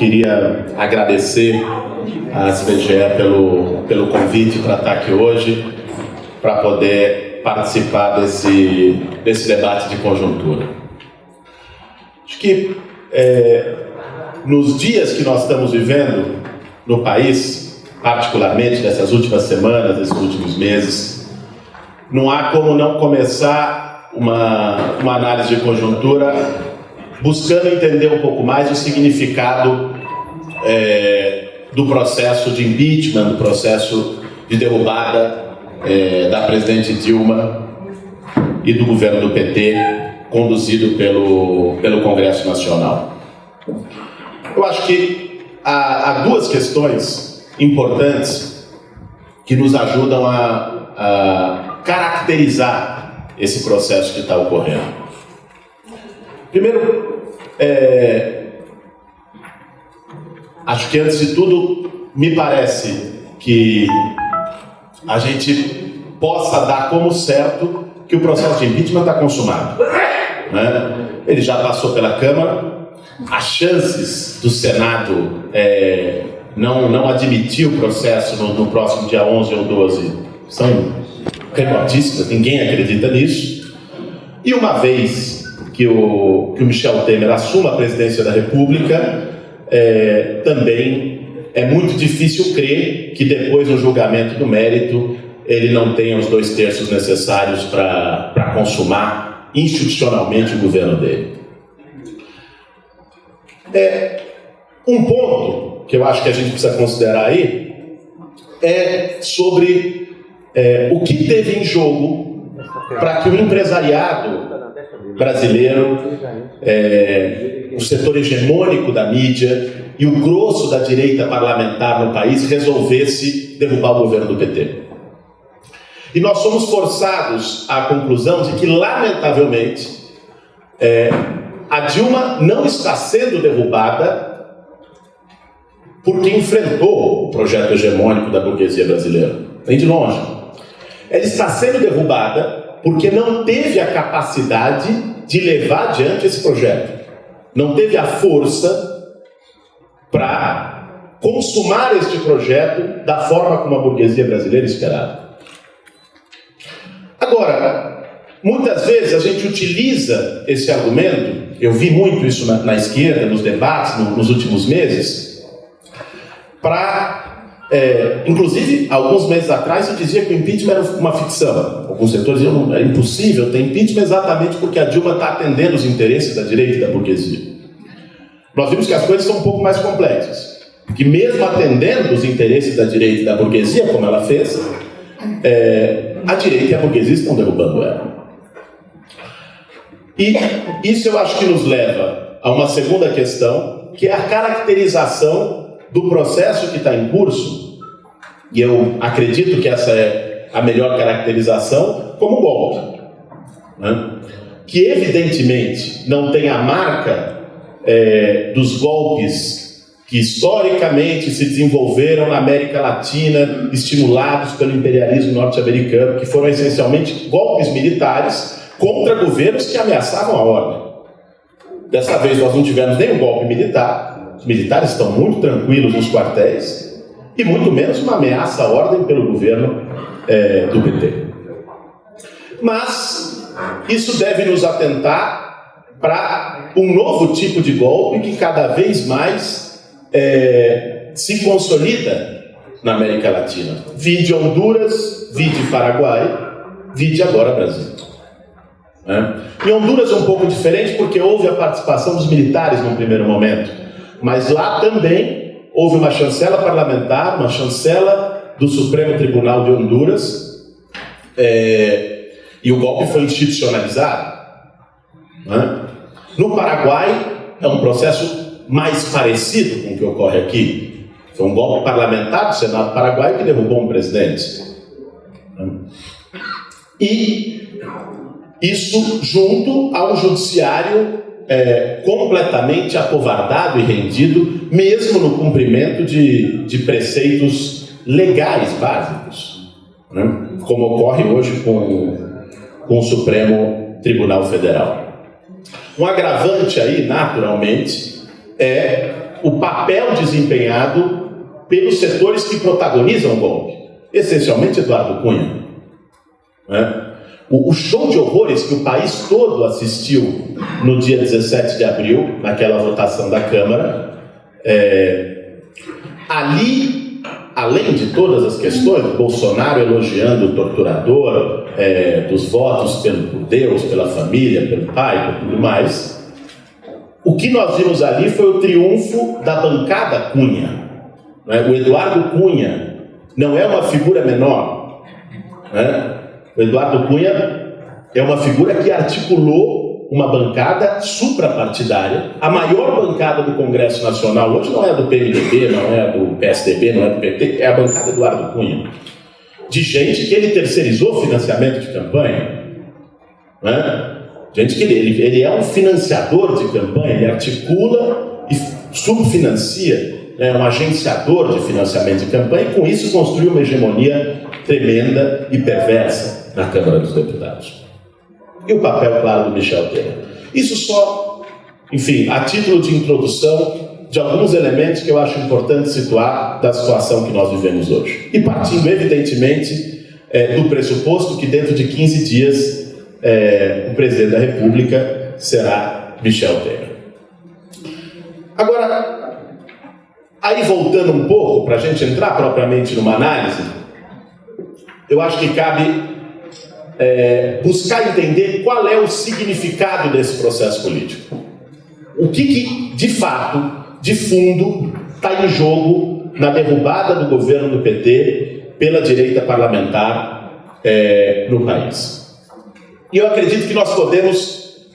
queria agradecer à SBGE pelo convite para estar aqui hoje, para poder participar desse debate de conjuntura. Acho que nos dias que nós estamos vivendo no país, particularmente dessas últimas semanas, desses últimos meses, não há como não começar uma análise de conjuntura buscando entender um pouco mais o significado do processo de impeachment, do processo de derrubada da presidente Dilma e do governo do PT, conduzido pelo Congresso Nacional. Eu acho que há duas questões importantes que nos ajudam a caracterizar esse processo que está ocorrendo. Primeiro, acho que antes de tudo, me parece que a gente possa dar como certo que o processo de impeachment está consumado, né? Ele já passou pela Câmara, as chances do Senado não admitir o processo no próximo dia 11 ou 12 são remotíssimas, ninguém acredita nisso. E uma vez que o Michel Temer assuma a presidência da República, também é muito difícil crer que depois do julgamento do mérito ele não tenha os 2/3 necessários para consumar institucionalmente o governo dele. Um ponto que eu acho que a gente precisa considerar aí é sobre o que teve em jogo para que o empresariado brasileiro, o setor hegemônico da mídia e o grosso da direita parlamentar no país resolvesse derrubar o governo do PT. E nós somos forçados à conclusão de que, lamentavelmente, a Dilma não está sendo derrubada porque enfrentou o projeto hegemônico da burguesia brasileira. Nem de longe. Ela está sendo derrubada porque não teve a capacidade de levar adiante esse projeto. Não teve a força para consumar este projeto da forma como a burguesia brasileira esperava. Agora, muitas vezes a gente utiliza esse argumento, eu vi muito isso na esquerda, nos debates, nos últimos meses, para... inclusive, alguns meses atrás se dizia que o impeachment era uma ficção. Alguns setores diziam que era impossível ter impeachment exatamente porque a Dilma está atendendo os interesses da direita e da burguesia. Nós vimos que as coisas são um pouco mais complexas. Que mesmo atendendo os interesses da direita e da burguesia, como ela fez, a direita e a burguesia estão derrubando ela. E isso eu acho que nos leva a uma segunda questão, que é a caracterização do processo que está em curso, e eu acredito que essa é a melhor caracterização, como golpe, né? Que evidentemente não tem a marca dos golpes que historicamente se desenvolveram na América Latina, estimulados pelo imperialismo norte-americano, que foram essencialmente golpes militares contra governos que ameaçavam a ordem. Dessa vez nós não tivemos nenhum golpe militar. Os militares estão muito tranquilos nos quartéis e muito menos uma ameaça à ordem pelo governo do PT. Mas isso deve nos atentar para um novo tipo de golpe que cada vez mais se consolida na América Latina. Vide Honduras, vide Paraguai, vide agora Brasil. Em Honduras é um pouco diferente porque houve a participação dos militares num primeiro momento. Mas lá também houve uma chancela parlamentar, uma chancela do Supremo Tribunal de Honduras, e o golpe foi institucionalizado. No Paraguai é um processo mais parecido com o que ocorre aqui. Foi um golpe parlamentar do Senado paraguaio que derrubou um presidente. E isso junto a um judiciário completamente acovardado e rendido, mesmo no cumprimento de preceitos legais básicos, né? Como ocorre hoje com o Supremo Tribunal Federal. Um agravante aí, naturalmente, é o papel desempenhado pelos setores que protagonizam o golpe, essencialmente Eduardo Cunha, né? O show de horrores que o país todo assistiu no dia 17 de abril, naquela votação da Câmara, ali, além de todas as questões, Bolsonaro elogiando o torturador, dos votos por Deus, pela família, pelo pai, por tudo mais, o que nós vimos ali foi o triunfo da bancada Cunha, né? O Eduardo Cunha não é uma figura menor, né? O Eduardo Cunha é uma figura que articulou uma bancada suprapartidária. A maior bancada do Congresso Nacional hoje não é a do PMDB, não é a do PSDB, não é do PT, é a bancada Eduardo Cunha. De gente que ele terceirizou financiamento de campanha, né? Gente que ele é um financiador de campanha, ele articula e subfinancia, é um agenciador de financiamento de campanha, e com isso construiu uma hegemonia tremenda e perversa na Câmara dos Deputados. E o papel, claro, do Michel Temer. Isso só, enfim, a título de introdução de alguns elementos que eu acho importante situar da situação que nós vivemos hoje. E partindo, evidentemente, do pressuposto que dentro de 15 dias o presidente da República será Michel Temer. Agora, aí voltando um pouco, para a gente entrar propriamente numa análise, eu acho que cabe buscar entender qual é o significado desse processo político. O que de fato, de fundo, está em jogo na derrubada do governo do PT pela direita parlamentar no país. E eu acredito que nós podemos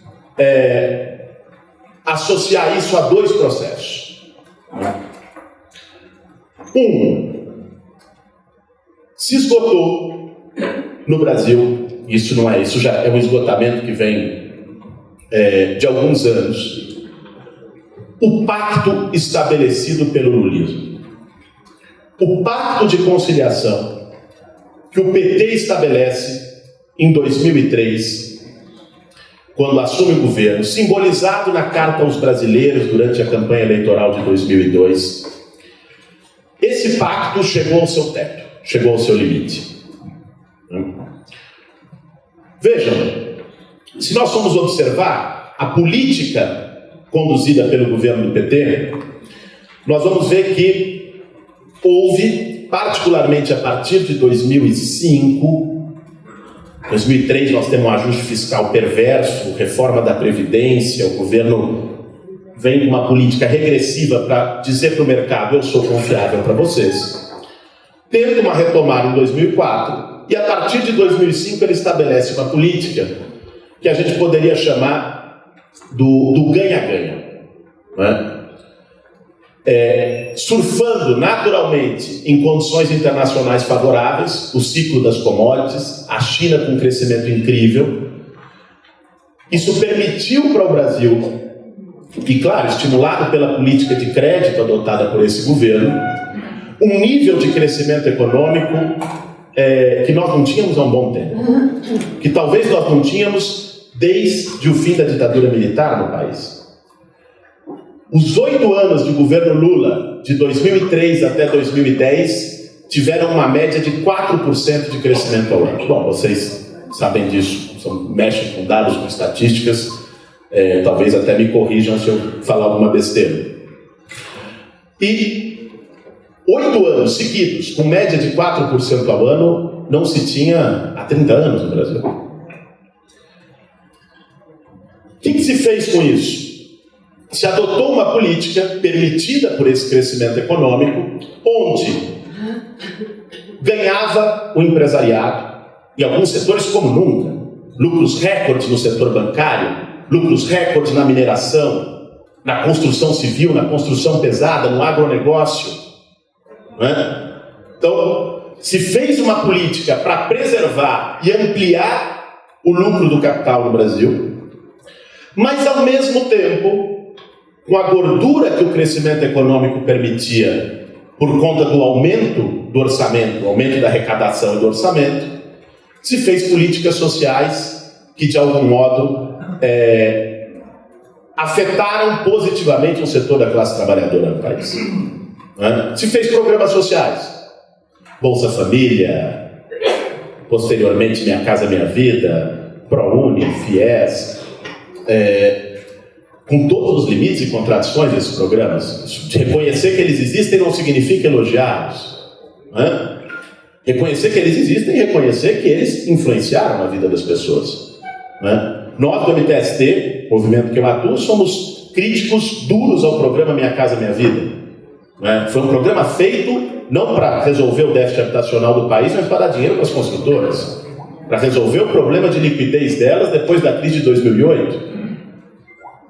associar isso a dois processos. Se esgotou no Brasil, isso já é um esgotamento que vem de alguns anos, o pacto estabelecido pelo lulismo. O pacto de conciliação que o PT estabelece em 2003, quando assume o governo, simbolizado na Carta aos Brasileiros durante a campanha eleitoral de 2002, esse pacto chegou ao seu teto, chegou ao seu limite. Vejam, se nós formos observar a política conduzida pelo governo do PT, nós vamos ver que houve, particularmente a partir de 2005, 2003 nós temos um ajuste fiscal perverso, reforma da Previdência, o governo vem com uma política regressiva para dizer para o mercado: eu sou confiável para vocês. Tenta uma retomada em 2004 e a partir de 2005 ele estabelece uma política que a gente poderia chamar do ganha-ganha, né? Surfando naturalmente em condições internacionais favoráveis, o ciclo das commodities, a China com um crescimento incrível. Isso permitiu para o Brasil, e claro, estimulado pela política de crédito adotada por esse governo, um nível de crescimento econômico que nós não tínhamos há um bom tempo, que talvez nós não tínhamos desde o fim da ditadura militar no país. Os 8 anos de governo Lula, de 2003 até 2010, tiveram uma média de 4% de crescimento ao ano. Bom, vocês sabem disso, mexem com dados, com estatísticas, talvez até me corrijam se eu falar alguma besteira. E 8 anos seguidos, com média de 4% ao ano, não se tinha há 30 anos no Brasil. O que se fez com isso? Se adotou uma política permitida por esse crescimento econômico, onde ganhava o empresariado, em alguns setores como nunca, lucros recordes no setor bancário, lucros recordes na mineração, na construção civil, na construção pesada, no agronegócio, né? Então, se fez uma política para preservar e ampliar o lucro do capital no Brasil, mas ao mesmo tempo, com a gordura que o crescimento econômico permitia, por conta do aumento do orçamento, aumento da arrecadação e do orçamento, se fez políticas sociais que, de algum modo, afetaram positivamente o setor da classe trabalhadora no país. Se fez programas sociais, Bolsa Família, posteriormente Minha Casa Minha Vida, ProUni, FIES, com todos os limites e contradições desses programas. Reconhecer que eles existem não significa elogiá-los. Reconhecer que eles existem e reconhecer que eles influenciaram na vida das pessoas. Nós do MTST, movimento que eu atuo, somos críticos duros ao programa Minha Casa Minha Vida. Foi um programa feito não para resolver o déficit habitacional do país, mas para dar dinheiro para as construtoras, para resolver o problema de liquidez delas depois da crise de 2008.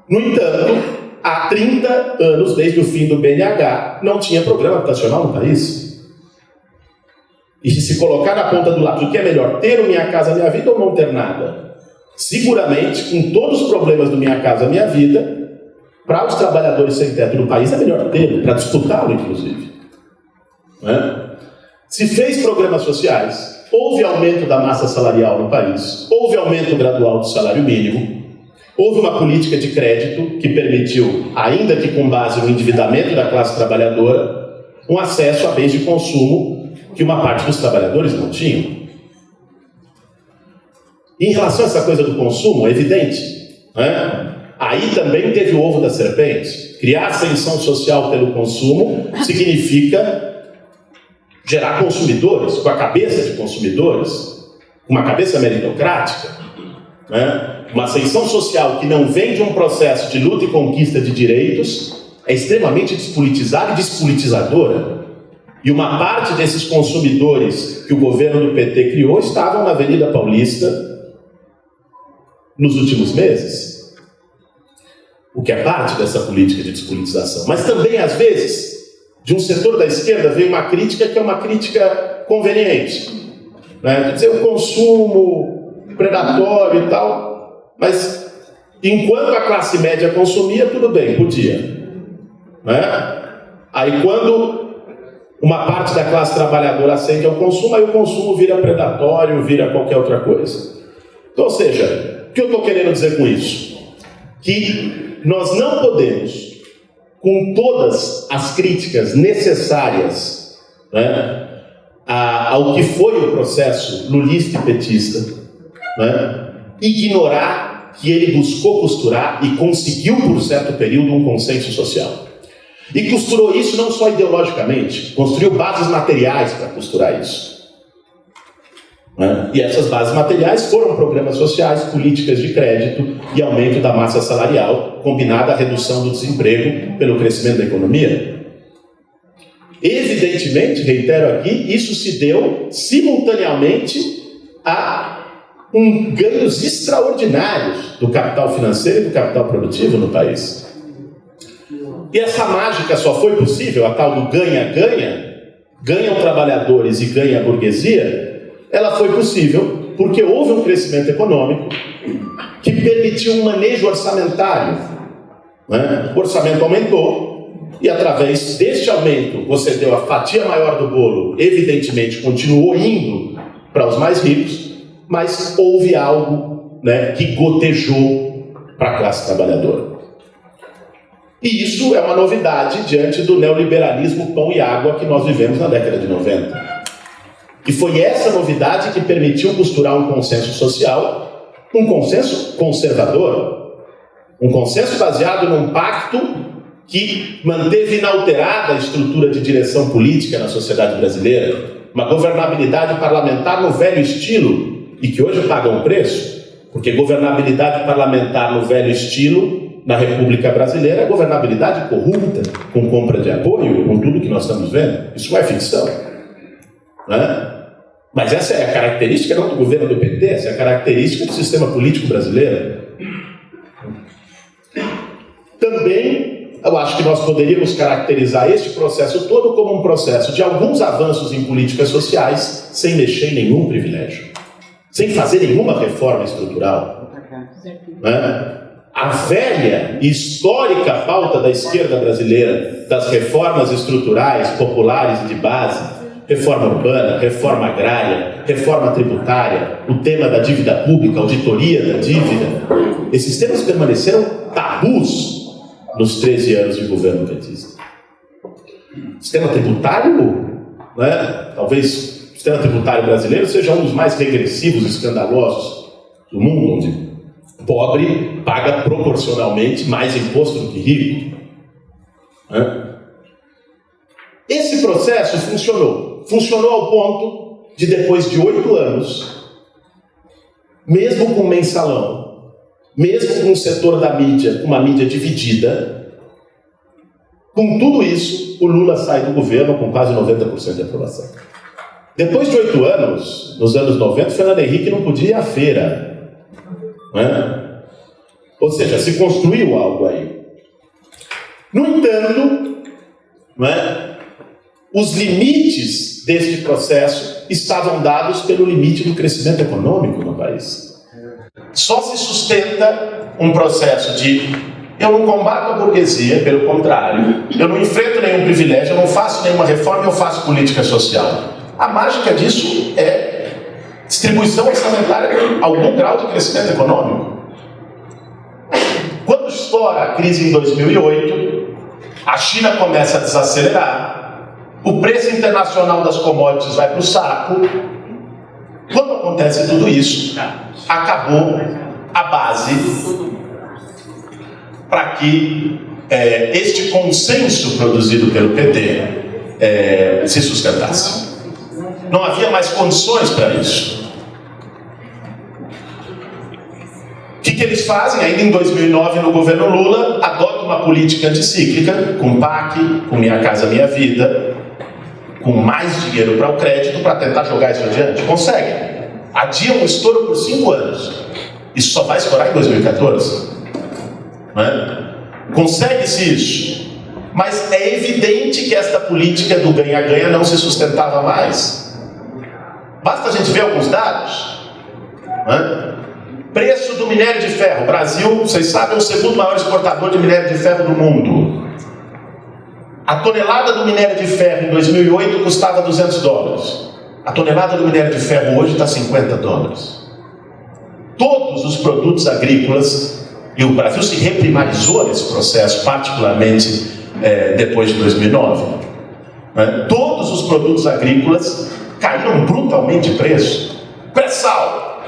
No entanto, há 30 anos, desde o fim do BNH, não tinha programa habitacional no país. E se colocar na ponta do lápis, o que é melhor, ter o Minha Casa Minha Vida ou não ter nada? Seguramente, com todos os problemas do Minha Casa Minha Vida, para os trabalhadores sem teto no país é melhor tê-lo, para disputá-lo, inclusive. Se fez programas sociais, houve aumento da massa salarial no país, houve aumento gradual do salário mínimo, houve uma política de crédito que permitiu, ainda que com base no endividamento da classe trabalhadora, um acesso a bens de consumo que uma parte dos trabalhadores não tinham. Em relação a essa coisa do consumo, é evidente, aí também teve o ovo da serpente. Criar ascensão social pelo consumo significa gerar consumidores, com a cabeça de consumidores, uma cabeça meritocrática. Uma ascensão social que não vem de um processo de luta e conquista de direitos é extremamente despolitizada e despolitizadora. E uma parte desses consumidores que o governo do PT criou estavam na Avenida Paulista nos últimos meses. O que é parte dessa política de despolitização. Mas também, às vezes, de um setor da esquerda veio uma crítica que é uma crítica conveniente. Quer dizer, o consumo predatório e tal, mas enquanto a classe média consumia, tudo bem, podia. Aí quando uma parte da classe trabalhadora ascende ao consumo, aí o consumo vira predatório, vira qualquer outra coisa. Então, ou seja, o que eu estou querendo dizer com isso? Que nós não podemos, com todas as críticas necessárias ao que foi o processo lulista e petista, ignorar que ele buscou costurar e conseguiu, por certo período, um consenso social. E costurou isso não só ideologicamente, construiu bases materiais para costurar isso. E essas bases materiais foram programas sociais, políticas de crédito e aumento da massa salarial, combinada à redução do desemprego pelo crescimento da economia. Evidentemente, reitero aqui, isso se deu simultaneamente a ganhos extraordinários do capital financeiro e do capital produtivo no país. E essa mágica só foi possível, a tal do ganha-ganha, ganham trabalhadores e ganha a burguesia, ela foi possível porque houve um crescimento econômico que permitiu um manejo orçamentário. O orçamento aumentou e através deste aumento você deu a fatia maior do bolo, evidentemente continuou indo para os mais ricos, mas houve algo que gotejou para a classe trabalhadora. E isso é uma novidade diante do neoliberalismo pão e água que nós vivemos na década de 90. E foi essa novidade que permitiu costurar um consenso social, um consenso conservador, um consenso baseado num pacto que manteve inalterada a estrutura de direção política na sociedade brasileira, uma governabilidade parlamentar no velho estilo, e que hoje paga um preço, porque governabilidade parlamentar no velho estilo na República Brasileira é governabilidade corrupta, com compra de apoio, com tudo que nós estamos vendo. Isso não é ficção. Mas essa é a característica não do governo do PT, essa é a característica do sistema político brasileiro. Também, eu acho que nós poderíamos caracterizar este processo todo como um processo de alguns avanços em políticas sociais sem mexer em nenhum privilégio, sem fazer nenhuma reforma estrutural. A velha e histórica pauta da esquerda brasileira das reformas estruturais, populares e de base, reforma urbana, reforma agrária, reforma tributária, o tema da dívida pública, auditoria da dívida, esses temas permaneceram tabu tabus nos 13 anos de governo petista. Sistema tributário, né? Talvez o sistema tributário brasileiro seja um dos mais regressivos e escandalosos do mundo, onde pobre paga proporcionalmente mais imposto do que rico. Né? Esse processo funcionou ao ponto de, depois de 8 anos, mesmo com mensalão, mesmo com o setor da mídia, uma mídia dividida, com tudo isso, o Lula sai do governo com quase 90% de aprovação. Depois de 8 anos, nos anos 90, Fernando Henrique não podia ir à feira. Né? Ou seja, se construiu algo aí. No entanto, né, os limites deste processo estavam dados pelo limite do crescimento econômico no país. Só se sustenta um processo de eu não combato a burguesia, pelo contrário, eu não enfrento nenhum privilégio, eu não faço nenhuma reforma, eu faço política social. A mágica disso é distribuição orçamentária com algum grau de crescimento econômico. Quando estoura a crise em 2008, a China começa a desacelerar, o preço internacional das commodities vai para o saco. Quando acontece tudo isso, acabou a base para que este consenso produzido pelo PT se sustentasse. Não havia mais condições para isso. O que eles fazem? Ainda em 2009, no governo Lula, adotam uma política anticíclica, com PAC, com Minha Casa Minha Vida, com mais dinheiro para o crédito, para tentar jogar isso adiante. Conseguem. Adiam o estouro por 5 anos. Isso só vai estourar em 2014. Né? Consegue-se isso. Mas é evidente que esta política do ganha-ganha não se sustentava mais. Basta a gente ver alguns dados. Né? Preço do minério de ferro. O Brasil, vocês sabem, é o segundo maior exportador de minério de ferro do mundo. A tonelada do minério de ferro em 2008 custava $200. A tonelada do minério de ferro hoje está $50. Todos os produtos agrícolas, e o Brasil se reprimarizou nesse processo, particularmente depois de 2009, né? Todos os produtos agrícolas caíram brutalmente de preço. Pré-sal.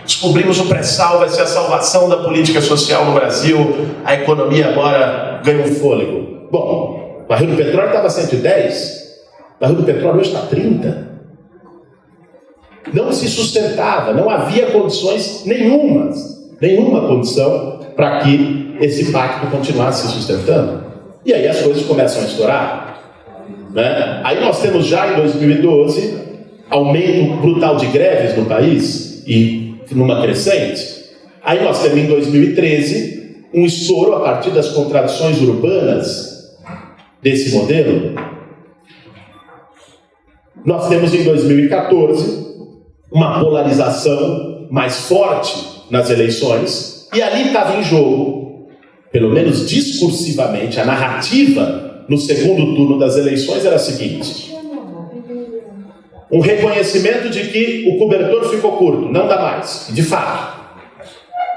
Descobrimos o pré-sal vai ser a salvação da política social no Brasil, a economia agora ganha um fôlego. Bom, o barril do petróleo estava 110, o barril do petróleo hoje está 30. Não se sustentava, não havia condições nenhuma condição para que esse pacto continuasse se sustentando. E aí as coisas começam a estourar. Né? Aí nós temos já em 2012 aumento brutal de greves no país e numa crescente. Aí nós temos em 2013 um estouro a partir das contradições urbanas desse modelo. Nós temos em 2014 uma polarização mais forte nas eleições, e ali estava em jogo, pelo menos discursivamente, a narrativa no segundo turno das eleições era a seguinte: um reconhecimento de que o cobertor ficou curto, não dá mais, de fato,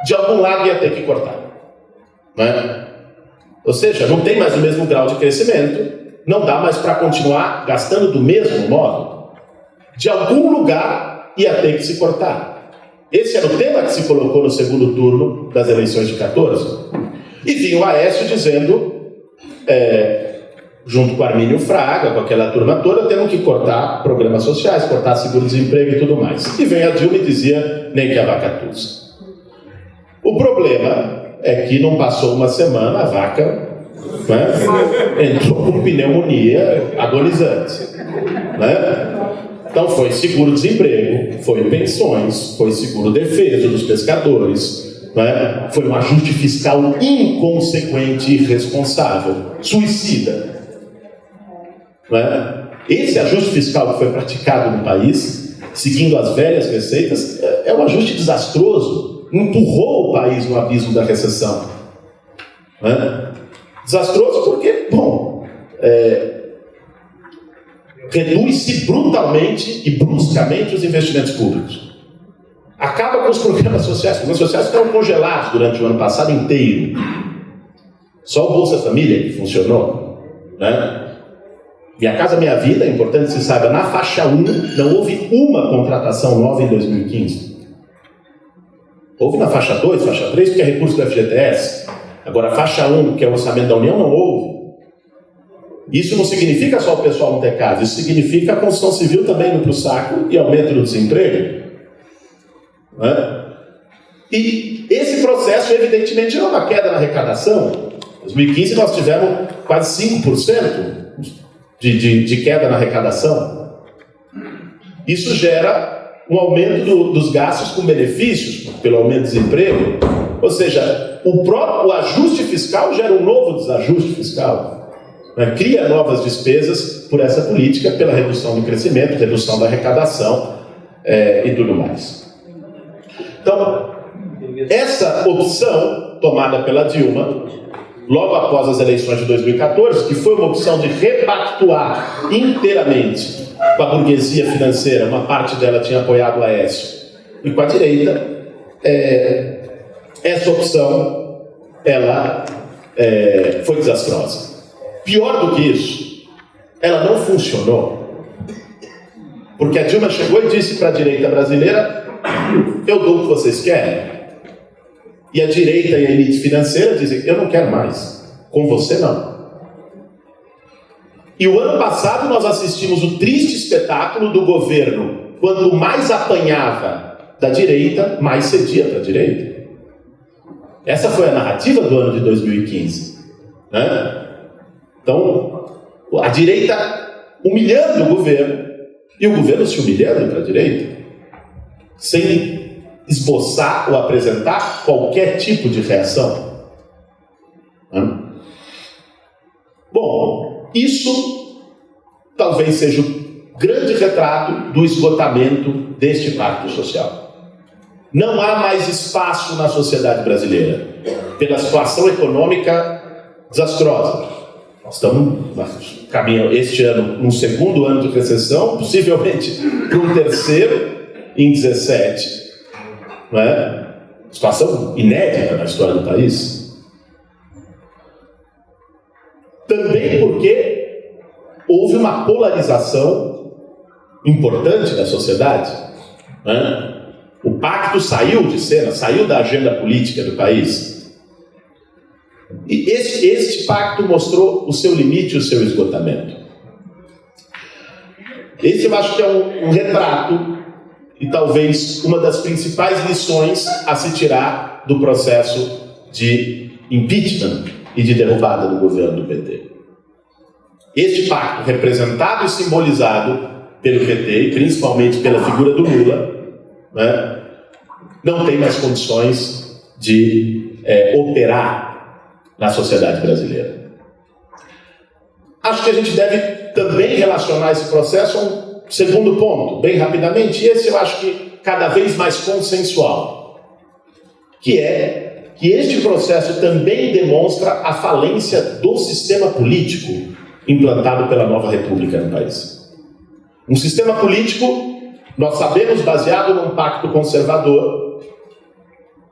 de algum lado ia ter que cortar, né? Ou seja, não tem mais o mesmo grau de crescimento, não dá mais para continuar gastando do mesmo modo, de algum lugar ia ter que se cortar. Esse era o tema que se colocou no segundo turno das eleições de 14. E vinha o Aécio dizendo, junto com Armínio Fraga, com aquela turma toda, temos que cortar programas sociais, cortar seguro-desemprego e tudo mais. E vem a Dilma e dizia, nem que a vaca tussa. O problema é que não passou uma semana, a vaca, né, entrou com pneumonia agonizante. Né? Então foi seguro-desemprego, foi pensões, foi seguro-defesa dos pescadores, né? Foi um ajuste fiscal inconsequente e irresponsável, suicida. Né? Esse ajuste fiscal que foi praticado no país, seguindo as velhas receitas, é um ajuste desastroso, empurrou o país no abismo da recessão. Né? Desastroso porque, bom, reduz-se brutalmente e bruscamente os investimentos públicos. Acaba com os programas sociais. Os programas sociais ficaram congelados durante o ano passado inteiro. Só o Bolsa Família que funcionou, né? Minha Casa Minha Vida, é importante que se saiba, na faixa 1 não houve uma contratação nova em 2015. Houve na faixa 2, faixa 3, porque é recurso do FGTS. Agora, a faixa 1, que é o orçamento da União, não houve. Isso não significa só o pessoal não ter casa, isso significa a construção civil também indo para o saco e aumento do desemprego. Né? E esse processo, evidentemente, é uma queda na arrecadação. Em 2015 nós tivemos quase 5% de queda na arrecadação. Isso gera um aumento dos gastos com benefícios pelo aumento do desemprego. Ou seja, o ajuste fiscal gera um novo desajuste fiscal. Né? Cria novas despesas por essa política, pela redução do crescimento, redução da arrecadação e tudo mais. Então, essa opção tomada pela Dilma, logo após as eleições de 2014, que foi uma opção de repactuar inteiramente com a burguesia financeira, uma parte dela tinha apoiado o Aécio, e com a direita, essa opção ela foi desastrosa. Pior do que isso, ela não funcionou, porque a Dilma chegou e disse para a direita brasileira: eu dou o que vocês querem. E a direita e a elite financeira dizem: eu não quero mais, com você não. E o ano passado nós assistimos o triste espetáculo do governo, quanto mais apanhava da direita, mais cedia para a direita. Essa foi a narrativa do ano de 2015. Né? Então, a direita humilhando o governo, e o governo se humilhando para a direita, sem esboçar ou apresentar qualquer tipo de reação. Bom, isso talvez seja o grande retrato do esgotamento deste pacto social. Não há mais espaço na sociedade brasileira, pela situação econômica desastrosa. Nós estamos caminhando este ano, num segundo ano de recessão, possivelmente para um terceiro em 17. Não é? Situação inédita na história do país. Também porque houve uma polarização importante da sociedade. Não é? O pacto saiu de cena, saiu da agenda política do país. E este pacto mostrou o seu limite e o seu esgotamento. Esse eu acho que é um retrato e talvez uma das principais lições a se tirar do processo de impeachment e de derrubada do governo do PT. Este pacto, representado e simbolizado pelo PT, e principalmente pela figura do Lula, né, não tem mais condições de operar na sociedade brasileira. Acho que a gente deve também relacionar esse processo a um segundo ponto, bem rapidamente, e esse eu acho que cada vez mais consensual, que é que este processo também demonstra a falência do sistema político implantado pela nova república no país. Um sistema político, nós sabemos, baseado num pacto conservador,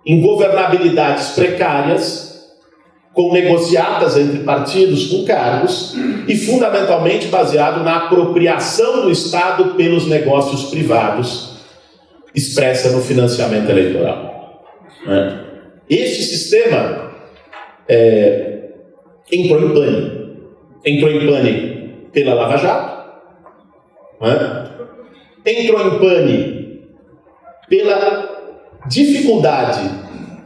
em governabilidades precárias, com negociatas entre partidos com cargos e fundamentalmente baseado na apropriação do Estado pelos negócios privados, expressa no financiamento eleitoral. Este sistema entrou em pane. Entrou em pane pela Lava Jato, entrou em pane pela dificuldade,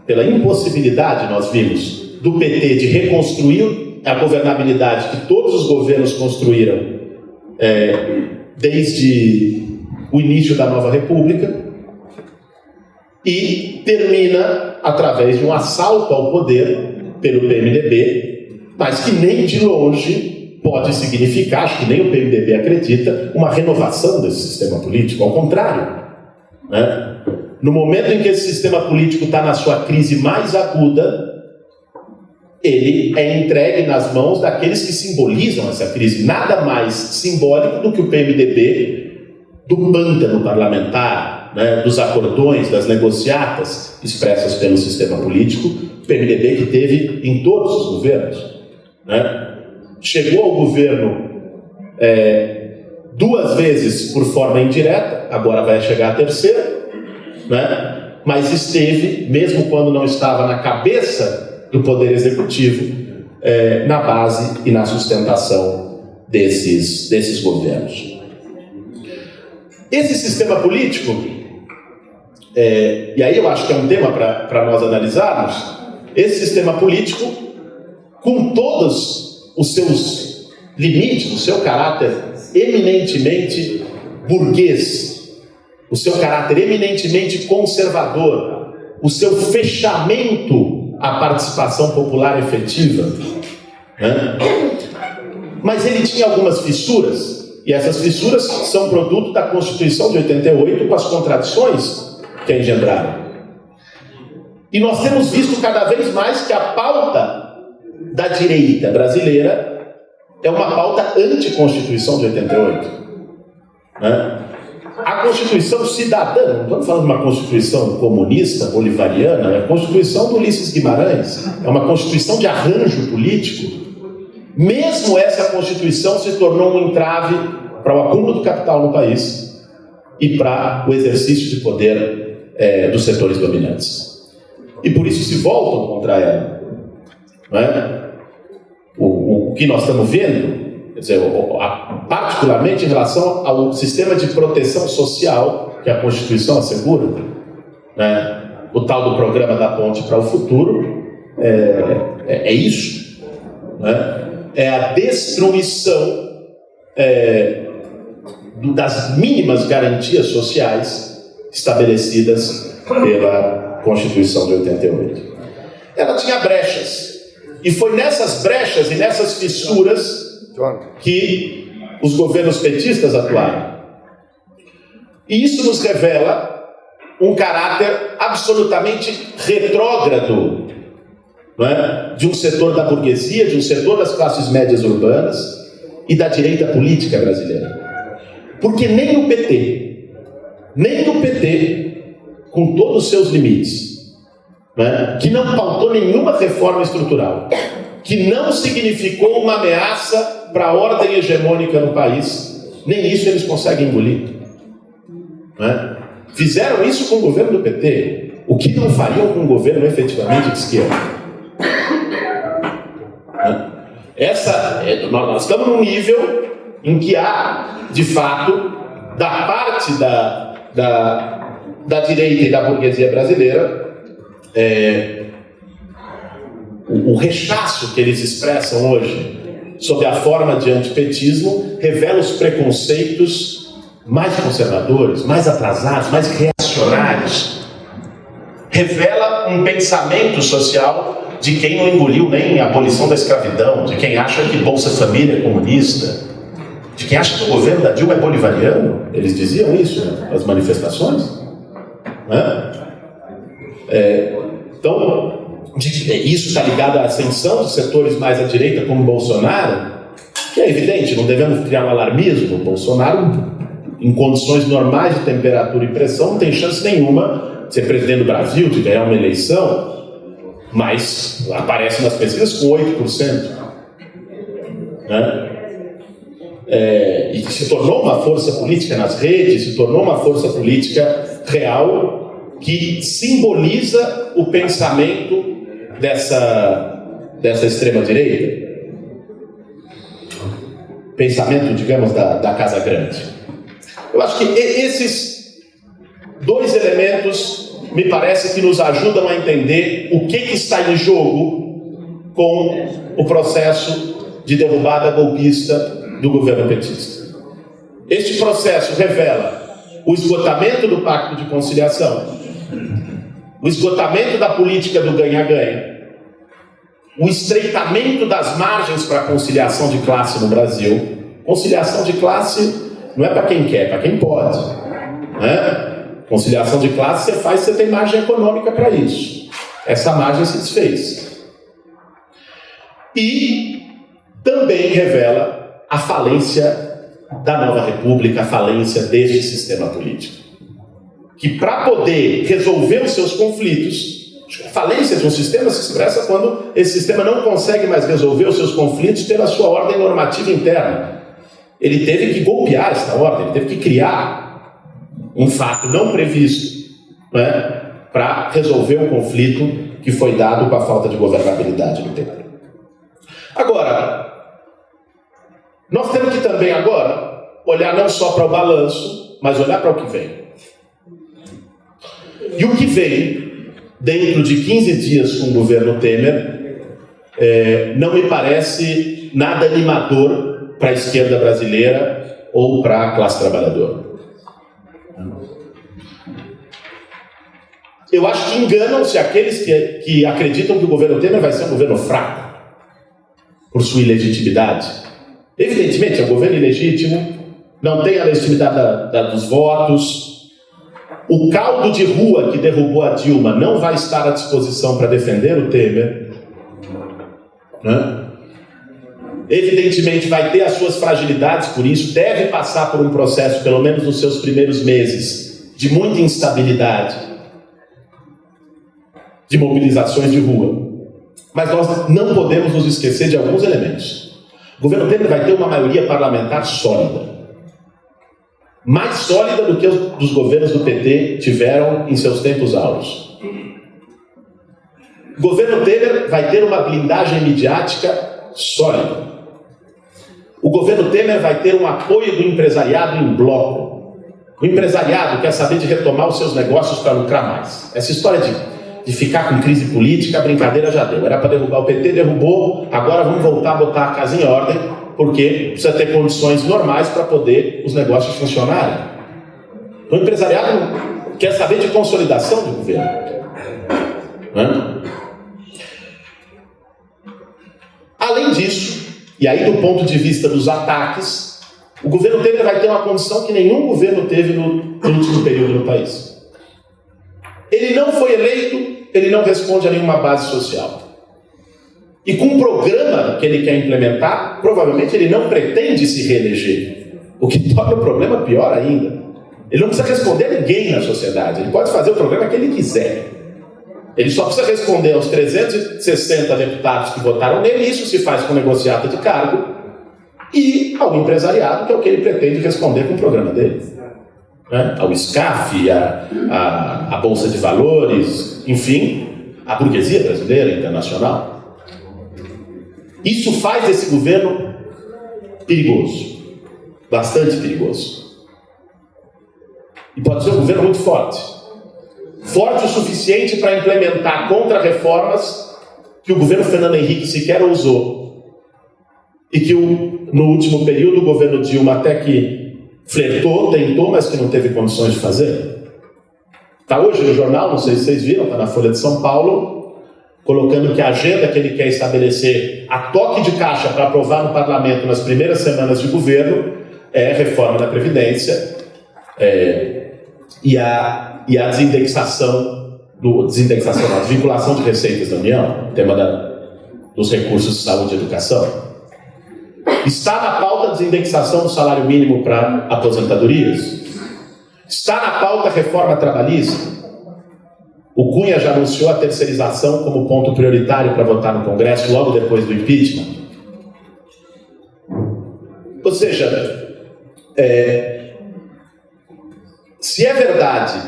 pela impossibilidade, nós vimos, do PT de reconstruir a governabilidade que todos os governos construíram desde o início da nova república, e termina através de um assalto ao poder pelo PMDB, mas que nem de longe pode significar, acho que nem o PMDB acredita, uma renovação desse sistema político. Ao contrário, né? No momento em que esse sistema político está na sua crise mais aguda, ele é entregue nas mãos daqueles que simbolizam essa crise. Nada mais simbólico do que o PMDB do pântano parlamentar, né, dos acordões, das negociatas expressas pelo sistema político, PMDB que teve em todos os governos, né? Chegou ao governo 2 vezes por forma indireta, agora vai chegar a terceira, né? Mas esteve, mesmo quando não estava na cabeça do Poder Executivo, na base e na sustentação desses governos. Esse sistema político, e aí eu acho que é um tema para nós analisarmos, esse sistema político, com todos os seus limites, o seu caráter eminentemente burguês, o seu caráter eminentemente conservador, o seu fechamento à participação popular efetiva, né? Mas ele tinha algumas fissuras, e essas fissuras são produto da Constituição de 88, com as contradições que a engendraram. E nós temos visto cada vez mais que a pauta da direita brasileira é uma pauta anti-Constituição de 88, né? A Constituição cidadã, não estamos falando de uma Constituição comunista, bolivariana, é a Constituição do Ulisses Guimarães, é uma Constituição de arranjo político. Mesmo essa Constituição se tornou um entrave para o acúmulo do capital no país e para o exercício de poder dos setores dominantes. E por isso se voltam contra ela, não é? O que nós estamos vendo, quer dizer, particularmente em relação ao sistema de proteção social que a Constituição assegura, né? O tal do programa da ponte para o futuro é isso, né? É a destruição das mínimas garantias sociais estabelecidas pela Constituição de 88. Ela tinha brechas, e foi nessas brechas e nessas fissuras que os governos petistas atuaram. E isso nos revela um caráter absolutamente retrógrado, não é? De um setor da burguesia, de um setor das classes médias urbanas e da direita política brasileira. Porque nem o PT, com todos os seus limites, não é? Que não pautou nenhuma reforma estrutural, que não significou uma ameaça para a ordem hegemônica no país, nem isso eles conseguem engolir. Não é? Fizeram isso com o governo do PT, o que não fariam com um governo efetivamente de esquerda. Nós estamos num nível em que há, de fato, da parte da direita e da burguesia brasileira, o rechaço que eles expressam hoje sob a forma de antipetismo revela os preconceitos mais conservadores, mais atrasados, mais reacionários. Revela um pensamento social de quem não engoliu nem a abolição da escravidão, de quem acha que Bolsa Família é comunista, de quem acha que o governo da Dilma é bolivariano. Eles diziam isso, né, nas manifestações. Né? Então, isso está ligado à ascensão de setores mais à direita, como Bolsonaro, que é evidente, não devemos criar um alarmismo. Bolsonaro, em condições normais de temperatura e pressão, não tem chance nenhuma de ser presidente do Brasil, de ganhar uma eleição, mas aparece nas pesquisas com 8%. Né? E se tornou uma força política nas redes, se tornou uma força política real que simboliza o pensamento dessa extrema-direita. Pensamento, digamos, da Casa Grande. Eu acho que esses 2 elementos me parece que nos ajudam a entender o que está em jogo com o processo de derrubada golpista do governo petista. Este processo revela o esgotamento do pacto de conciliação, o esgotamento da política do ganha-ganha, o estreitamento das margens para a conciliação de classe no Brasil. Conciliação de classe não é para quem quer, é para quem pode, né? Conciliação de classe você faz, você tem margem econômica para isso. Essa margem se desfez. E também revela a falência da nova república, a falência deste sistema político, que para poder resolver os seus conflitos, A falência de um sistema se expressa quando esse sistema não consegue mais resolver os seus conflitos pela sua ordem normativa interna. Ele teve que golpear esta ordem, ele teve que criar um fato não previsto, né, para resolver um conflito que foi dado com a falta de governabilidade do tempo. Agora, nós temos que também agora olhar não só para o balanço, mas olhar para o que vem. E o que vem, dentro de 15 dias com o governo Temer, não me parece nada animador para a esquerda brasileira ou para a classe trabalhadora. Eu acho que enganam-se aqueles que acreditam que o governo Temer vai ser um governo fraco, por sua ilegitimidade. Evidentemente, é um governo ilegítimo, não tem a legitimidade dos votos. O caldo de rua que derrubou a Dilma não vai estar à disposição para defender o Temer, né? Evidentemente vai ter as suas fragilidades, por isso deve passar por um processo, pelo menos nos seus primeiros meses, de muita instabilidade, de mobilizações de rua. Mas nós não podemos nos esquecer de alguns elementos. O governo Temer vai ter uma maioria parlamentar sólida, mais sólida do que os dos governos do PT tiveram em seus tempos áureos. O governo Temer vai ter uma blindagem midiática sólida. O governo Temer vai ter um apoio do empresariado em bloco. O empresariado quer saber de retomar os seus negócios para lucrar mais. Essa história de ficar com crise política, a brincadeira já deu. Era para derrubar o PT, derrubou, agora vamos voltar a botar a casa em ordem, porque precisa ter condições normais para poder os negócios funcionarem. O empresariado quer saber de consolidação do governo. Né? Além disso, e aí do ponto de vista dos ataques, o governo Temer vai ter uma condição que nenhum governo teve no último período no país. Ele não foi eleito, ele não responde a nenhuma base social. E com o programa que ele quer implementar, provavelmente ele não pretende se reeleger. O que torna o problema pior ainda. Ele não precisa responder a ninguém na sociedade. Ele pode fazer o programa que ele quiser. Ele só precisa responder aos 360 deputados que votaram nele. Isso se faz com negociata de cargo. E ao empresariado, que é o que ele pretende responder com o programa dele. Né? Ao SCAF, a Bolsa de Valores, enfim, a burguesia brasileira, internacional. Isso faz desse governo perigoso, bastante perigoso. E pode ser um governo muito forte. Forte o suficiente para implementar contra-reformas que o governo Fernando Henrique sequer ousou. E que no último período o governo Dilma até que flertou, tentou, mas que não teve condições de fazer. Está hoje no jornal, não sei se vocês viram, está na Folha de São Paulo, colocando que a agenda que ele quer estabelecer a toque de caixa para aprovar no parlamento nas primeiras semanas de governo é a reforma da Previdência e a desindexação, a desvinculação de receitas da União, o tema dos recursos de saúde e educação. Está na pauta a desindexação do salário mínimo para aposentadorias. Está na pauta a reforma trabalhista. O Cunha já anunciou a terceirização como ponto prioritário para votar no Congresso logo depois do impeachment. Ou seja, se é verdade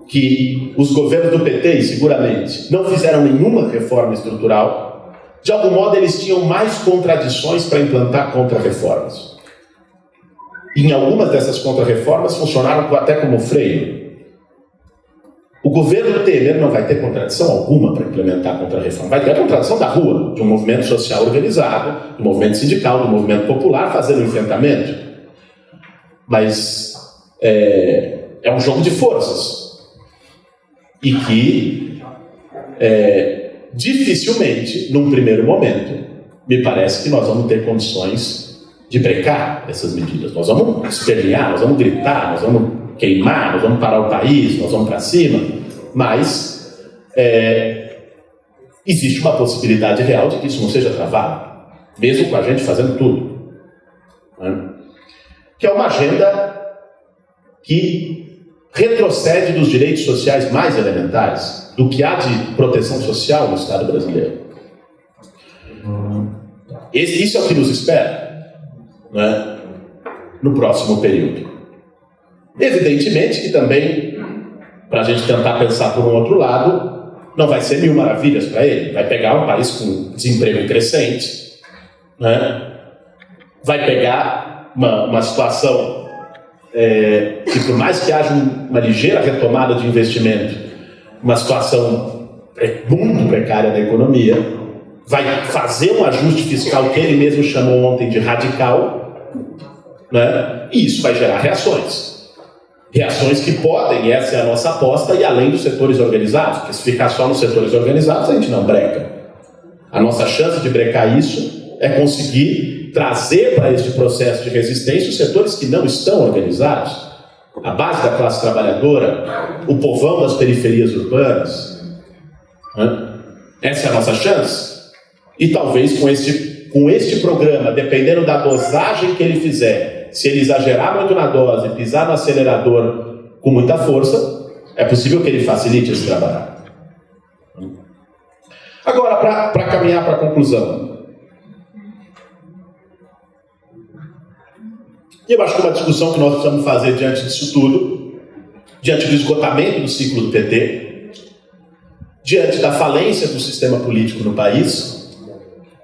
que os governos do PT, seguramente, não fizeram nenhuma reforma estrutural, de algum modo eles tinham mais contradições para implantar contra-reformas. E em algumas dessas contra-reformas funcionaram até como freio. O governo Temer não vai ter contradição alguma para implementar a contra-reforma. Vai ter a contradição da rua, de um movimento social organizado, do movimento sindical, do movimento popular, fazendo enfrentamento. Mas é um jogo de forças. E que dificilmente, num primeiro momento, me parece que nós vamos ter condições de brecar essas medidas. Nós vamos espernear, nós vamos gritar, nós vamos queimar, nós vamos parar o país, nós vamos para cima, mas existe uma possibilidade real de que isso não seja travado, mesmo com a gente fazendo tudo. Né? Que é uma agenda que retrocede dos direitos sociais mais elementares. do que há de proteção social no Estado brasileiro. Isso é o que nos espera, né, no próximo período. Evidentemente que também, para a gente tentar pensar por um outro lado, não vai ser mil maravilhas para ele. Vai pegar um país com desemprego crescente, né, vai pegar uma situação que, por mais que haja uma ligeira retomada de investimento, uma situação muito precária da economia, vai fazer um ajuste fiscal que ele mesmo chamou ontem de radical, né? E isso vai gerar reações. Reações que podem, essa é a nossa aposta, ir além dos setores organizados, porque se ficar só nos setores organizados, a gente não breca. A nossa chance de brecar isso é conseguir trazer para este processo de resistência os setores que não estão organizados, a base da classe trabalhadora, o povão das periferias urbanas, né? Essa é a nossa chance. E talvez com este programa, dependendo da dosagem que ele fizer, se ele exagerar muito na dose, pisar no acelerador com muita força, é possível que ele facilite esse trabalho. Agora, para caminhar para a conclusão, eu acho que uma discussão que nós precisamos fazer diante disso tudo, diante do esgotamento do ciclo do PT, diante da falência do sistema político no país,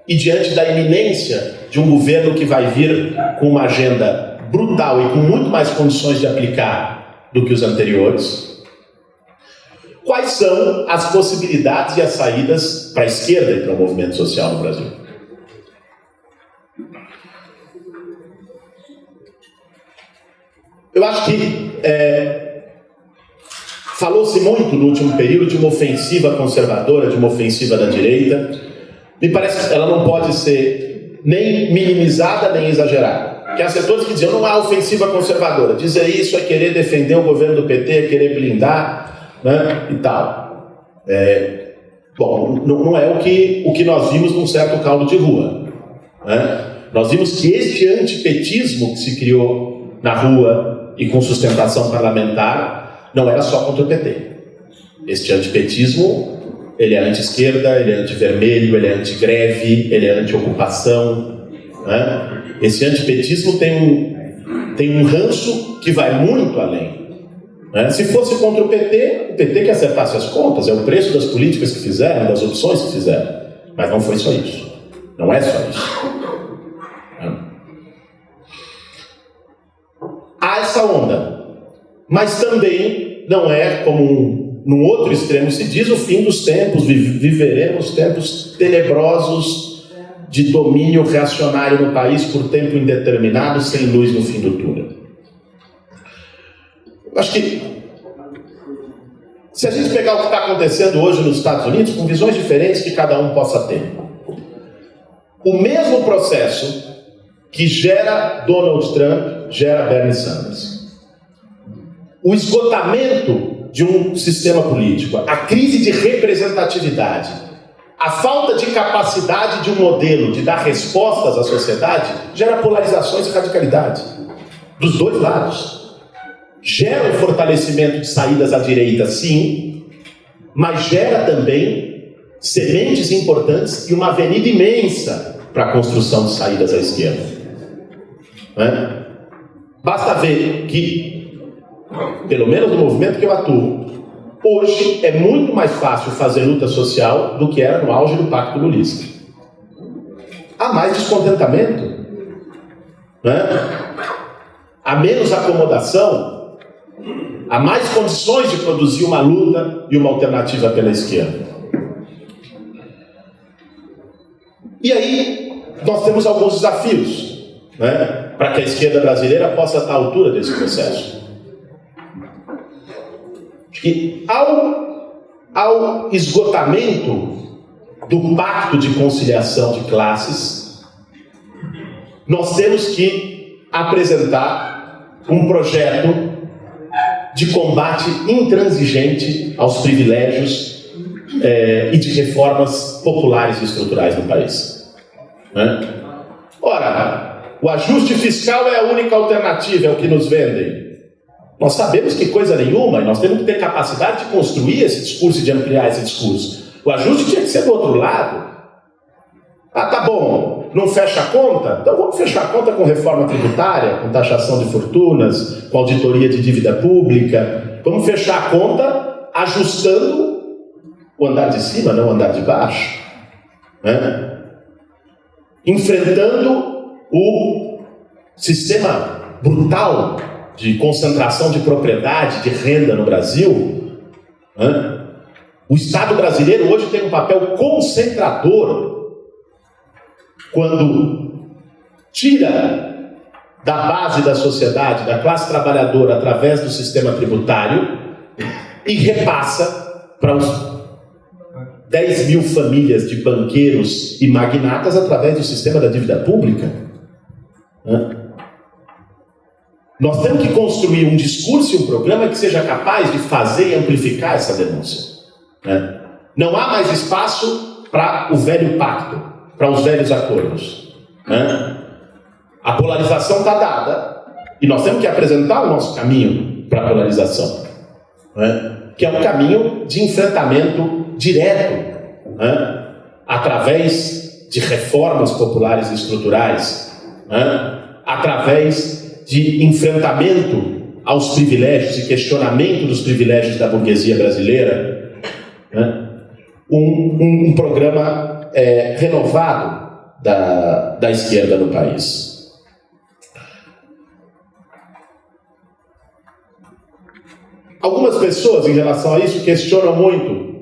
e diante da iminência de um governo que vai vir com uma agenda brutal e com muito mais condições de aplicar do que os anteriores, quais são as possibilidades e as saídas para a esquerda e para o movimento social no Brasil? Eu acho que falou-se muito no último período de uma ofensiva conservadora, de uma ofensiva da direita. Me parece que ela não pode ser nem minimizada, nem exagerada. Porque há setores que diziam, não há ofensiva conservadora. Dizer isso é querer defender o governo do PT, é querer blindar, né, e tal. Bom, não é o que nós vimos num certo caldo de rua, né? Nós vimos que este antipetismo que se criou na rua e com sustentação parlamentar não era só contra o PT. Este antipetismo, ele é anti-esquerda, ele é anti-vermelho, ele é anti-greve, ele é anti-ocupação, né? Esse antipetismo tem um ranço que vai muito além, né? Se fosse contra o PT que acertasse as contas, é o preço das políticas que fizeram, das opções que fizeram. Mas não foi só isso. Não é só isso. Há essa onda, mas também não é como num outro extremo se diz o fim dos tempos, viveremos tempos tenebrosos de domínio reacionário no país por tempo indeterminado, sem luz no fim do túnel. Acho que se a gente pegar o que está acontecendo hoje nos Estados Unidos, com visões diferentes que cada um possa ter, o mesmo processo que gera Donald Trump, gera Bernie Sanders. O esgotamento de um sistema político, a crise de representatividade, a falta de capacidade de um modelo de dar respostas à sociedade, gera polarizações e radicalidade, dos dois lados. Gera o fortalecimento de saídas à direita, sim, mas gera também sementes importantes e uma avenida imensa para a construção de saídas à esquerda. Né? Basta ver que, pelo menos no movimento que eu atuo, hoje é muito mais fácil fazer luta social do que era no auge do Pacto Lulista. Há mais descontentamento, né? Há menos acomodação, há mais condições de produzir uma luta e uma alternativa pela esquerda. E aí nós temos alguns desafios, né, para que a esquerda brasileira possa estar à altura desse processo. Que ao esgotamento do pacto de conciliação de classes, nós temos que apresentar um projeto de combate intransigente aos privilégios e de reformas populares e estruturais no país. Né? Ora, o ajuste fiscal é a única alternativa, é o que nos vendem. Nós sabemos que coisa nenhuma, e nós temos que ter capacidade de construir esse discurso e de ampliar esse discurso. O ajuste tinha que ser do outro lado. Ah, tá bom, não fecha a conta? Então vamos fechar a conta com reforma tributária, com taxação de fortunas, com auditoria de dívida pública. Vamos fechar a conta ajustando o andar de cima, não o andar de baixo. Né? Enfrentando o sistema brutal de concentração de propriedade, de renda no Brasil. Né? O Estado brasileiro hoje tem um papel concentrador quando tira da base da sociedade, da classe trabalhadora, através do sistema tributário, e repassa para os 10 mil famílias de banqueiros e magnatas através do sistema da dívida pública. Nós temos que construir um discurso e um programa que seja capaz de fazer e amplificar essa denúncia. Não há mais espaço para o velho pacto, para os velhos acordos. A polarização está dada e nós temos que apresentar o nosso caminho para a polarização, que é um caminho de enfrentamento direto, através de reformas populares e estruturais, através de enfrentamento aos privilégios e questionamento dos privilégios da burguesia brasileira, um programa renovado da esquerda no país. Algumas pessoas, em relação a isso, questionam muito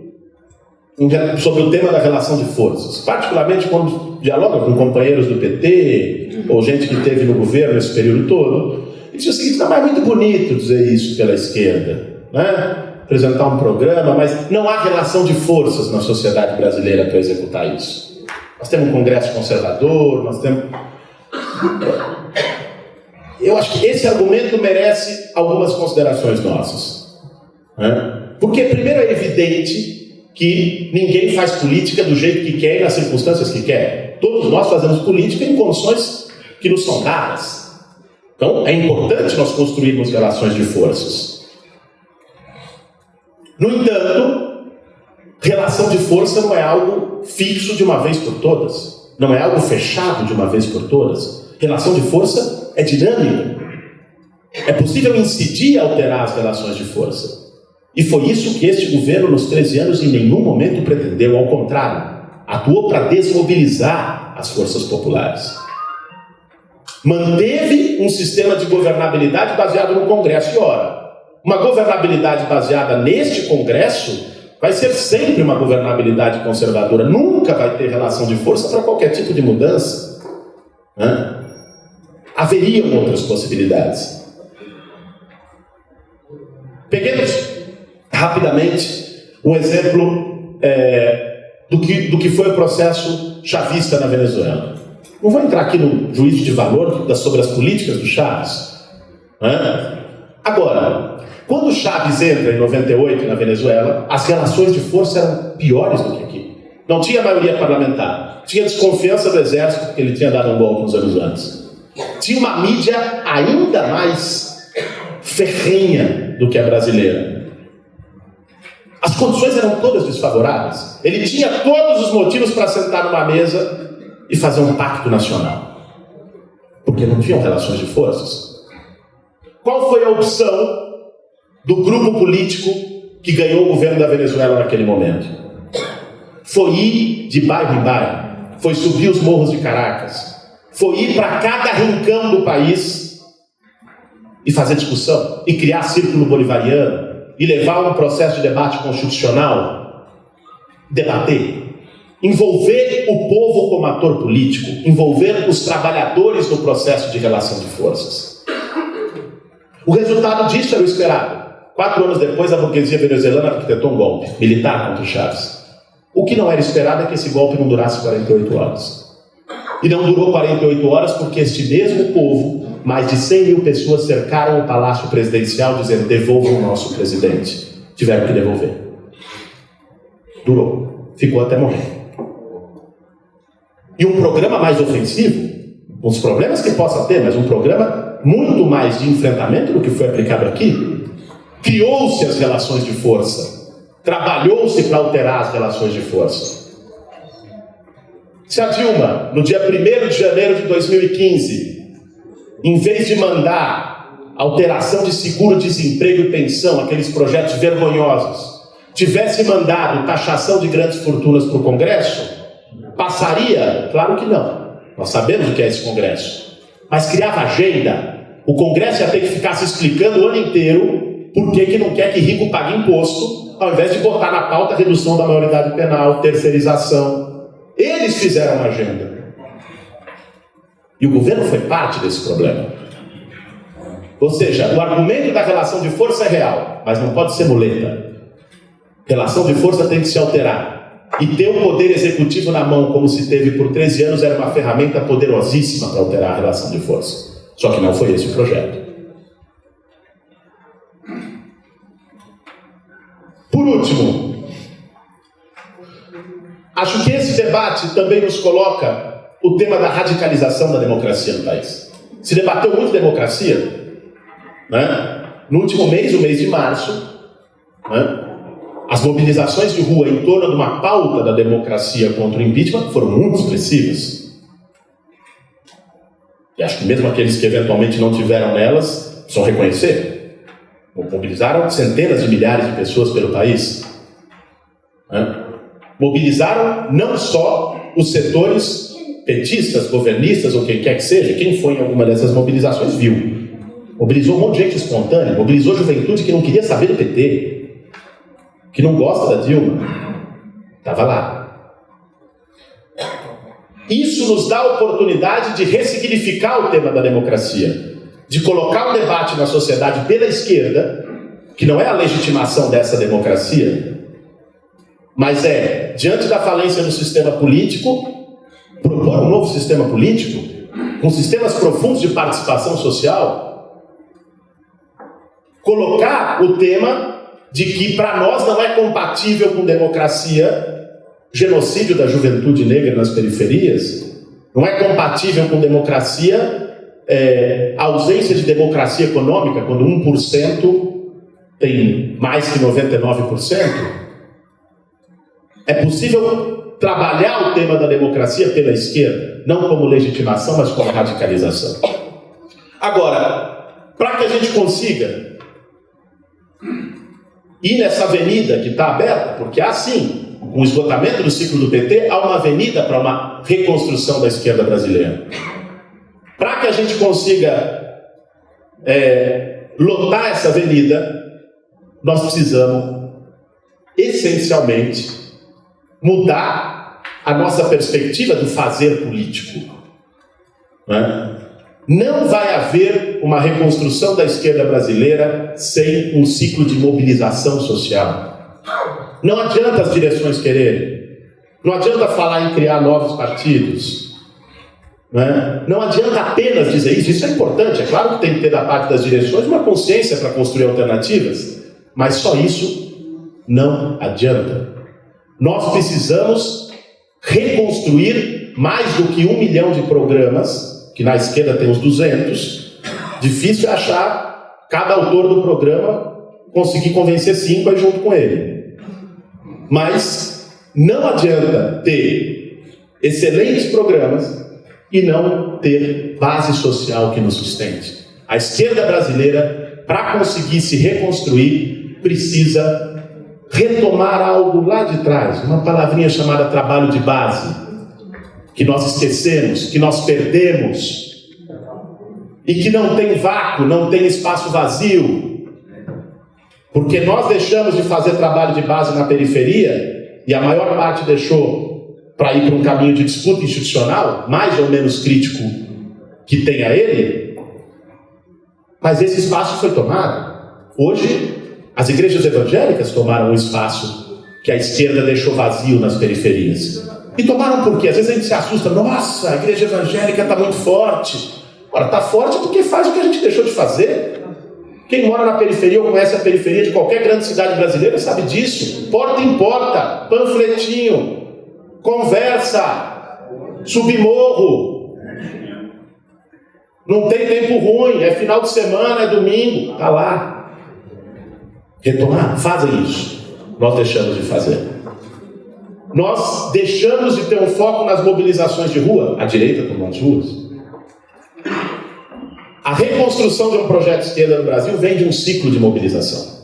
sobre o tema da relação de forças, particularmente quando dialoga com companheiros do PT ou gente que esteve no governo esse período todo, e diz o seguinte: não é muito bonito dizer isso pela esquerda, né? Apresentar um programa, mas não há relação de forças na sociedade brasileira para executar isso. Nós temos um Congresso conservador, nós temos... Eu acho que esse argumento merece algumas considerações nossas. Porque, primeiro, é evidente que ninguém faz política do jeito que quer e nas circunstâncias que quer. Todos nós fazemos política em condições que nos são dadas. Então, é importante nós construirmos relações de forças. No entanto, relação de força não é algo fixo de uma vez por todas. Não é algo fechado de uma vez por todas. Relação de força é dinâmica. É possível incidir e alterar as relações de força. E foi isso que este governo, nos 13 anos, em nenhum momento pretendeu. Ao contrário, atuou para desmobilizar as forças populares. Manteve um sistema de governabilidade baseado no Congresso. E ora, uma governabilidade baseada neste Congresso vai ser sempre uma governabilidade conservadora. Nunca vai ter relação de força para qualquer tipo de mudança. Haveriam outras possibilidades. Peguemos rapidamente um exemplo do que foi o processo chavista na Venezuela. Não vou entrar aqui no juízo de valor sobre as políticas do Chaves. Agora, quando o Chaves entra em 98 na Venezuela, as relações de força eram piores do que aqui. Não tinha maioria parlamentar. Tinha desconfiança do exército, porque ele tinha dado um golpe uns anos antes. Tinha uma mídia ainda mais ferrenha do que a brasileira. As condições eram todas desfavoráveis. Ele tinha todos os motivos para sentar numa mesa e fazer um pacto nacional. Porque não tinham relações de forças. Qual foi a opção do grupo político que ganhou o governo da Venezuela naquele momento? Foi ir de bairro em bairro. Foi subir os morros de Caracas. Foi ir para cada rincão do país e fazer discussão. E criar círculo bolivariano. E levar um processo de debate constitucional. Debater. Envolver o povo como ator político. Envolver os trabalhadores no processo de relação de forças. O resultado disso era o esperado. 4 anos depois, a burguesia venezuelana arquitetou um golpe militar contra o Chaves. O que não era esperado é que esse golpe não durasse 48 horas. E não durou 48 horas porque este mesmo povo, mais de 100 mil pessoas, cercaram o palácio presidencial dizendo: devolvam o nosso presidente. Tiveram que devolver. Durou. Ficou até morrer. E um programa mais ofensivo com os problemas que possa ter, mas um programa muito mais de enfrentamento do que foi aplicado aqui. Criou-se as relações de força, trabalhou-se para alterar as relações de força. Se a Dilma, no dia 1º de janeiro de 2015, em vez de mandar alteração de seguro-desemprego e pensão, aqueles projetos vergonhosos, tivesse mandado taxação de grandes fortunas para o Congresso, passaria? Claro que não. Nós sabemos o que é esse Congresso. Mas criava agenda. O Congresso ia ter que ficar se explicando o ano inteiro por que não quer que rico pague imposto, ao invés de botar na pauta a redução da maioridade penal, terceirização. Eles fizeram uma agenda. E o governo foi parte desse problema. Ou seja, o argumento da relação de força é real, mas não pode ser muleta. Relação de força tem que se alterar. E ter o poder executivo na mão, como se teve por 13 anos, era uma ferramenta poderosíssima para alterar a relação de força. Só que não foi esse o projeto. Por último, acho que esse debate também nos coloca o tema da radicalização da democracia no país. Se debateu muito democracia, né? No último mês, o mês de março, né? As mobilizações de rua em torno de uma pauta da democracia contra o impeachment foram muito expressivas. E acho que mesmo aqueles que eventualmente não tiveram nelas, precisam reconhecer. Mobilizaram centenas de milhares de pessoas pelo país. Né? Mobilizaram não só os setores petistas, governistas ou quem quer que seja. Quem foi em alguma dessas mobilizações viu. Mobilizou um monte de gente espontânea, mobilizou juventude que não queria saber do PT, que não gosta da Dilma, estava lá. Isso nos dá a oportunidade de ressignificar o tema da democracia, de colocar um debate na sociedade pela esquerda, que não é a legitimação dessa democracia, mas é, diante da falência do sistema político, propor um novo sistema político, com sistemas profundos de participação social, colocar o tema de que para nós não é compatível com democracia genocídio da juventude negra nas periferias, não é compatível com democracia a ausência de democracia econômica, quando 1% tem mais que 99%. É possível trabalhar o tema da democracia pela esquerda, não como legitimação, mas como radicalização. Agora, para que a gente consiga ir nessa avenida que está aberta, porque há sim, com o esgotamento do ciclo do PT, há uma avenida para uma reconstrução da esquerda brasileira. Para que a gente consiga lotar essa avenida, nós precisamos, essencialmente, mudar a nossa perspectiva do fazer político. Né? Não vai haver uma reconstrução da esquerda brasileira sem um ciclo de mobilização social. Não adianta as direções quererem. Não adianta falar em criar novos partidos. Né? Não adianta apenas dizer isso. Isso é importante. É claro que tem que ter da parte das direções uma consciência para construir alternativas. Mas só isso não adianta. Nós precisamos reconstruir mais do que 1 milhão de programas, que na esquerda tem uns 200, difícil é achar cada autor do programa conseguir convencer 5 aí junto com ele. Mas não adianta ter excelentes programas e não ter base social que nos sustente. A esquerda brasileira, para conseguir se reconstruir, precisa retomar algo lá de trás, uma palavrinha chamada trabalho de base, que nós esquecemos, que nós perdemos, e que não tem vácuo, não tem espaço vazio, porque nós deixamos de fazer trabalho de base na periferia, e a maior parte deixou para ir para um caminho de disputa institucional, mais ou menos crítico que tenha ele, mas esse espaço foi tomado. Hoje, as igrejas evangélicas tomaram o espaço que a esquerda deixou vazio nas periferias. E tomaram por quê? Às vezes a gente se assusta, nossa, a igreja evangélica está muito forte. Ora, está forte porque faz o que a gente deixou de fazer. Quem mora na periferia ou conhece a periferia de qualquer grande cidade brasileira sabe disso. Porta em porta, panfletinho, conversa, submorro. Não tem tempo ruim, é final de semana, é domingo, está lá. Retomar, fazem isso. Nós deixamos de fazer. Nós deixamos de ter um foco nas mobilizações de rua. A direita tomou as ruas. A reconstrução de um projeto de esquerda no Brasil vem de um ciclo de mobilização.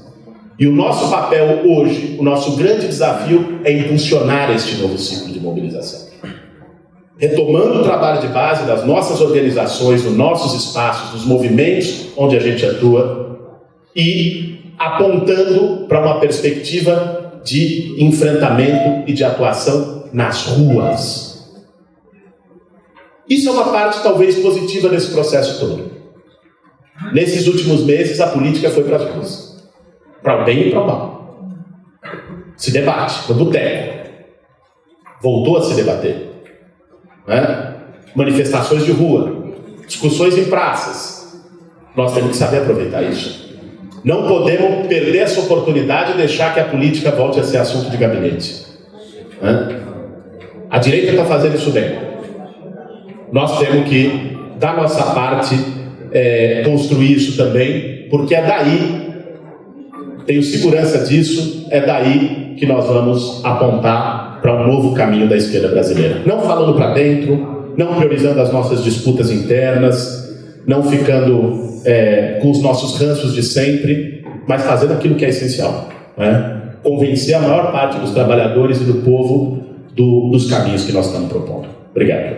E o nosso papel hoje, o nosso grande desafio é impulsionar este novo ciclo de mobilização. Retomando o trabalho de base das nossas organizações, dos nossos espaços, dos movimentos onde a gente atua e apontando para uma perspectiva de enfrentamento e de atuação nas ruas. Isso é uma parte talvez positiva desse processo todo. Nesses últimos meses a política foi para as ruas. Para o bem e para o mal. Se debate, no boteco. Voltou a se debater. Né? Manifestações de rua, discussões em praças. Nós temos que saber aproveitar isso. Não podemos perder essa oportunidade e deixar que a política volte a ser assunto de gabinete. Né? A direita está fazendo isso bem. Nós temos que, da nossa parte, construir isso também, porque é daí, tenho segurança disso, é daí que nós vamos apontar para um novo caminho da esquerda brasileira. Não falando para dentro, não priorizando as nossas disputas internas, não ficando com os nossos ranços de sempre, mas fazendo aquilo que é essencial. Né? Convencer a maior parte dos trabalhadores e do povo dos caminhos que nós estamos propondo. Obrigado.